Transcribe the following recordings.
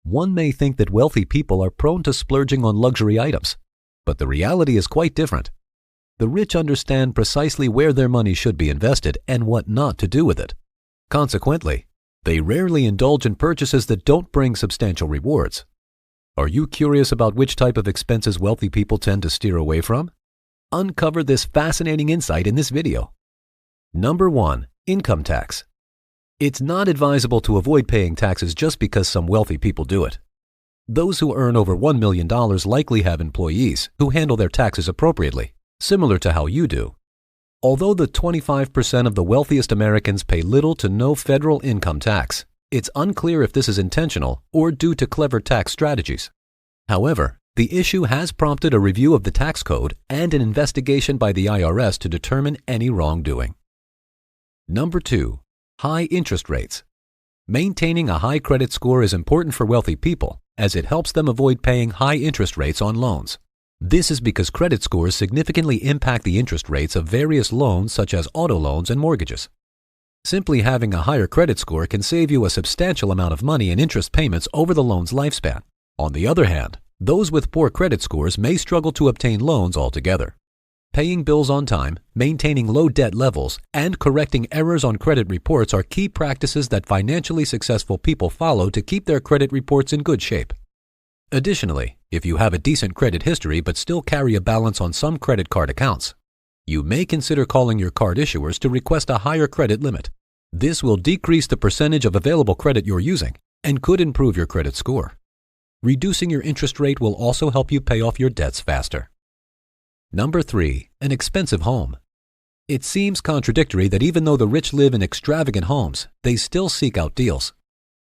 One may think that wealthy people are prone to splurging on luxury items, but the reality is quite different. The rich understand precisely where their money should be invested and what not to do with it. Consequently, they rarely indulge in purchases that don't bring substantial rewards. Are you curious about which type of expenses wealthy people tend to steer away from? Uncover this fascinating insight in this video. Number 1. Income tax. It's not advisable to avoid paying taxes just because some wealthy people do it. Those who earn over $1 million likely have employees who handle their taxes appropriately, similar to how you do. Although the 25% of the wealthiest Americans pay little to no federal income tax, it's unclear if this is intentional or due to clever tax strategies. However, the issue has prompted a review of the tax code and an investigation by the IRS to determine any wrongdoing. Number 2. High interest rates. Maintaining a high credit score is important for wealthy people as it helps them avoid paying high interest rates on loans. This is because credit scores significantly impact the interest rates of various loans such as auto loans and mortgages. Simply having a higher credit score can save you a substantial amount of money in interest payments over the loan's lifespan. On the other hand, those with poor credit scores may struggle to obtain loans altogether. Paying bills on time, maintaining low debt levels, and correcting errors on credit reports are key practices that financially successful people follow to keep their credit reports in good shape. Additionally, if you have a decent credit history but still carry a balance on some credit card accounts, you may consider calling your card issuers to request a higher credit limit. This will decrease the percentage of available credit you're using and could improve your credit score. Reducing your interest rate will also help you pay off your debts faster. Number 3. An expensive home. It seems contradictory that even though the rich live in extravagant homes, they still seek out deals.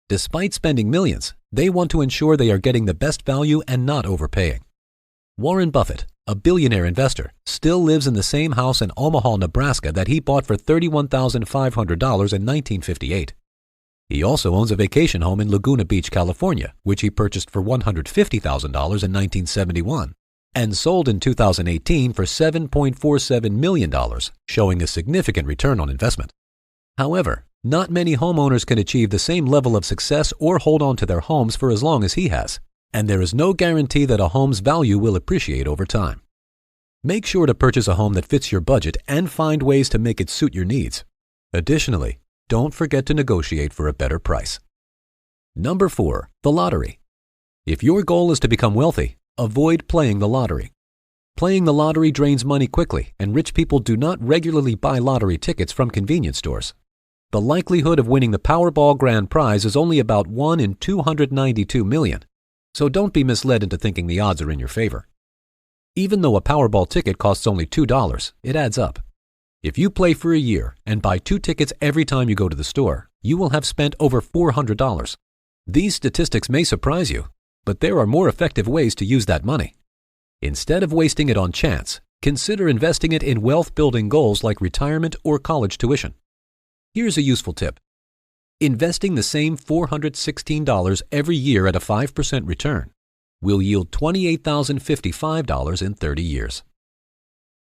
Despite spending millions, they want to ensure they are getting the best value and not overpaying. Warren Buffett, a billionaire investor, still lives in the same house in Omaha, Nebraska that he bought for $31,500 in 1958. He also owns a vacation home in Laguna Beach, California, which he purchased for $150,000 in 1971 and sold in 2018 for $7.47 million, showing a significant return on investment. However, not many homeowners can achieve the same level of success or hold on to their homes for as long as he has, and there is no guarantee that a home's value will appreciate over time. Make sure to purchase a home that fits your budget and find ways to make it suit your needs. Additionally, don't forget to negotiate for a better price. Number 4. The lottery. If your goal is to become wealthy, avoid playing the lottery. Playing the lottery drains money quickly, and rich people do not regularly buy lottery tickets from convenience stores. The likelihood of winning the Powerball grand prize is only about 1 in 292 million, so don't be misled into thinking the odds are in your favor. Even though a Powerball ticket costs only $2, it adds up. If you play for a year and buy 2 tickets every time you go to the store, you will have spent over $400. These statistics may surprise you, but there are more effective ways to use that money. Instead of wasting it on chance, consider investing it in wealth-building goals like retirement or college tuition. Here's a useful tip. Investing the same $416 every year at a 5% return will yield $28,055 in 30 years.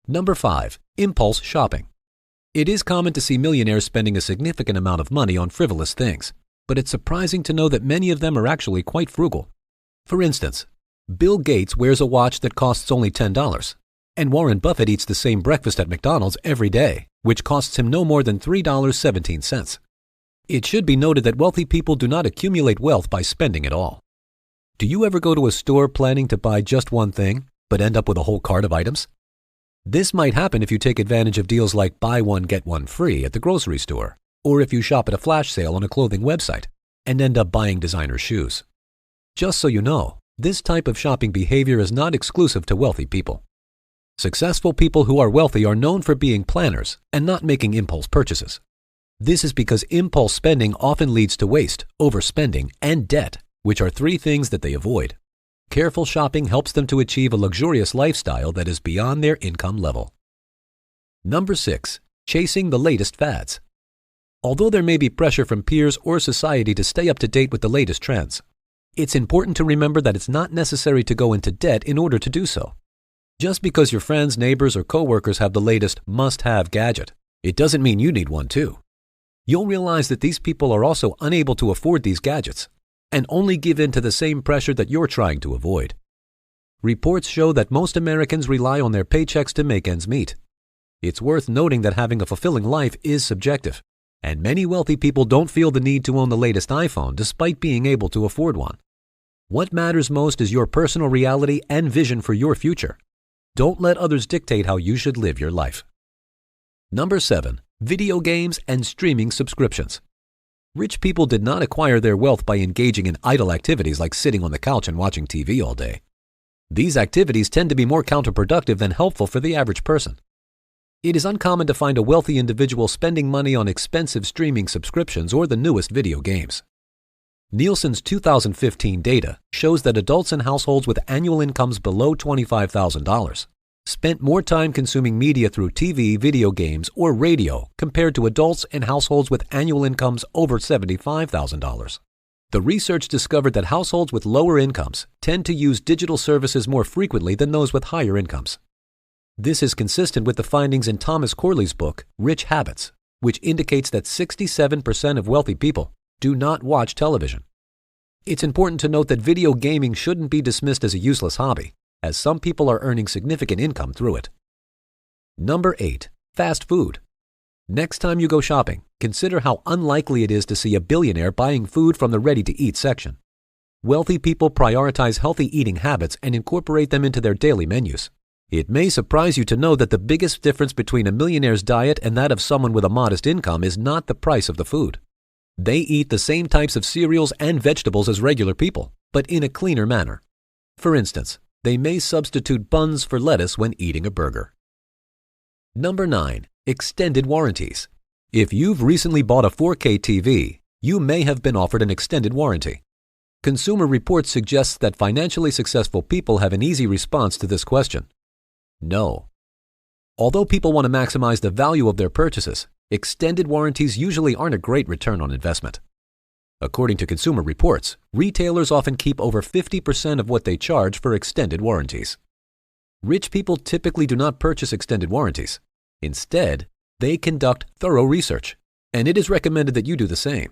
Number 5. Impulse shopping. It is common to see millionaires spending a significant amount of money on frivolous things, but it's surprising to know that many of them are actually quite frugal. For instance, Bill Gates wears a watch that costs only $10, and Warren Buffett eats the same breakfast at McDonald's every day, which costs him no more than $3.17. It should be noted that wealthy people do not accumulate wealth by spending it all. Do you ever go to a store planning to buy just one thing, but end up with a whole cart of items? This might happen if you take advantage of deals like buy one, get one free at the grocery store, or if you shop at a flash sale on a clothing website and end up buying designer shoes. Just so you know, this type of shopping behavior is not exclusive to wealthy people. Successful people who are wealthy are known for being planners and not making impulse purchases. This is because impulse spending often leads to waste, overspending, and debt, which are 3 things that they avoid. Careful shopping helps them to achieve a luxurious lifestyle that is beyond their income level. Number 6. Chasing the latest fads. Although there may be pressure from peers or society to stay up to date with the latest trends, it's important to remember that it's not necessary to go into debt in order to do so. Just because your friends, neighbors, or coworkers have the latest must-have gadget, it doesn't mean you need one too. You'll realize that these people are also unable to afford these gadgets, and only give in to the same pressure that you're trying to avoid. Reports show that most Americans rely on their paychecks to make ends meet. It's worth noting that having a fulfilling life is subjective, and many wealthy people don't feel the need to own the latest iPhone despite being able to afford one. What matters most is your personal reality and vision for your future. Don't let others dictate how you should live your life. Number 7. Video games and streaming subscriptions. Rich people did not acquire their wealth by engaging in idle activities like sitting on the couch and watching TV all day. These activities tend to be more counterproductive than helpful for the average person. It is uncommon to find a wealthy individual spending money on expensive streaming subscriptions or the newest video games. Nielsen's 2015 data shows that adults in households with annual incomes below $25,000 spent more time consuming media through TV, video games, or radio compared to adults in households with annual incomes over $75,000. The research discovered that households with lower incomes tend to use digital services more frequently than those with higher incomes. This is consistent with the findings in Thomas Corley's book, Rich Habits, which indicates that 67% of wealthy people do not watch television. It's important to note that video gaming shouldn't be dismissed as a useless hobby, as some people are earning significant income through it. Number 8. Fast food. Next time you go shopping, consider how unlikely it is to see a billionaire buying food from the ready-to-eat section. Wealthy people prioritize healthy eating habits and incorporate them into their daily menus. It may surprise you to know that the biggest difference between a millionaire's diet and that of someone with a modest income is not the price of the food. They eat the same types of cereals and vegetables as regular people, but in a cleaner manner. For instance, they may substitute buns for lettuce when eating a burger. Number 9. Extended warranties. If you've recently bought a 4K TV, you may have been offered an extended warranty. Consumer Reports suggests that financially successful people have an easy response to this question. No. Although people want to maximize the value of their purchases, extended warranties usually aren't a great return on investment. According to Consumer Reports, retailers often keep over 50% of what they charge for extended warranties. Rich people typically do not purchase extended warranties. Instead, they conduct thorough research, and it is recommended that you do the same.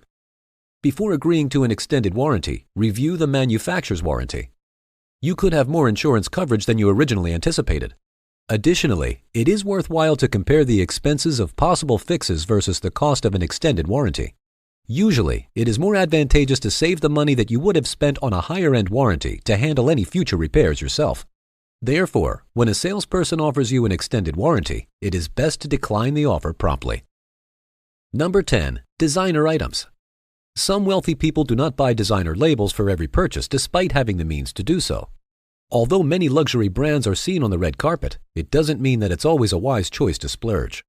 Before agreeing to an extended warranty, review the manufacturer's warranty. You could have more insurance coverage than you originally anticipated. Additionally, it is worthwhile to compare the expenses of possible fixes versus the cost of an extended warranty. Usually, it is more advantageous to save the money that you would have spent on a higher-end warranty to handle any future repairs yourself. Therefore, when a salesperson offers you an extended warranty, it is best to decline the offer promptly. Number 10. Designer items. Some wealthy people do not buy designer labels for every purchase despite having the means to do so. Although many luxury brands are seen on the red carpet, it doesn't mean that it's always a wise choice to splurge.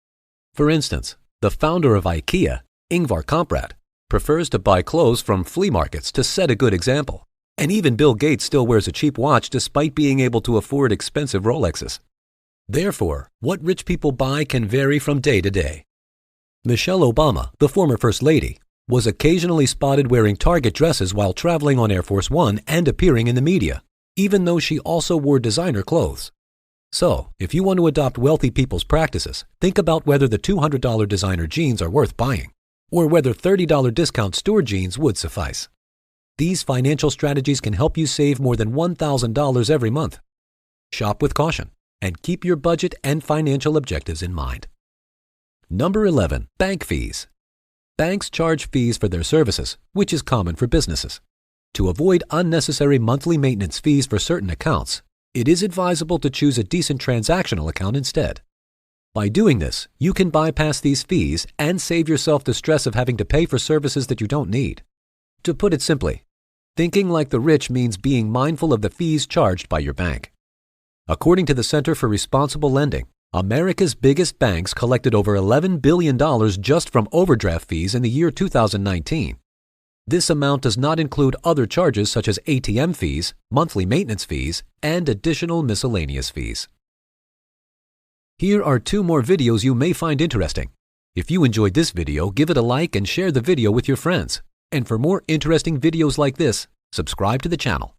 For instance, the founder of IKEA, Ingvar Kamprad, prefers to buy clothes from flea markets to set a good example. And even Bill Gates still wears a cheap watch despite being able to afford expensive Rolexes. Therefore, what rich people buy can vary from day to day. Michelle Obama, the former First Lady, was occasionally spotted wearing Target dresses while traveling on Air Force One and appearing in the media, even though she also wore designer clothes. So, if you want to adopt wealthy people's practices, think about whether the $200 designer jeans are worth buying, or whether $30 discount store jeans would suffice. These financial strategies can help you save more than $1,000 every month. Shop with caution and keep your budget and financial objectives in mind. Number 11. Bank fees. Banks charge fees for their services, which is common for businesses. To avoid unnecessary monthly maintenance fees for certain accounts, it is advisable to choose a decent transactional account instead. By doing this, you can bypass these fees and save yourself the stress of having to pay for services that you don't need. To put it simply, thinking like the rich means being mindful of the fees charged by your bank. According to the Center for Responsible Lending, America's biggest banks collected over $11 billion just from overdraft fees in the year 2019. This amount does not include other charges such as ATM fees, monthly maintenance fees, and additional miscellaneous fees. Here are 2 more videos you may find interesting. If you enjoyed this video, give it a like and share the video with your friends. And for more interesting videos like this, subscribe to the channel.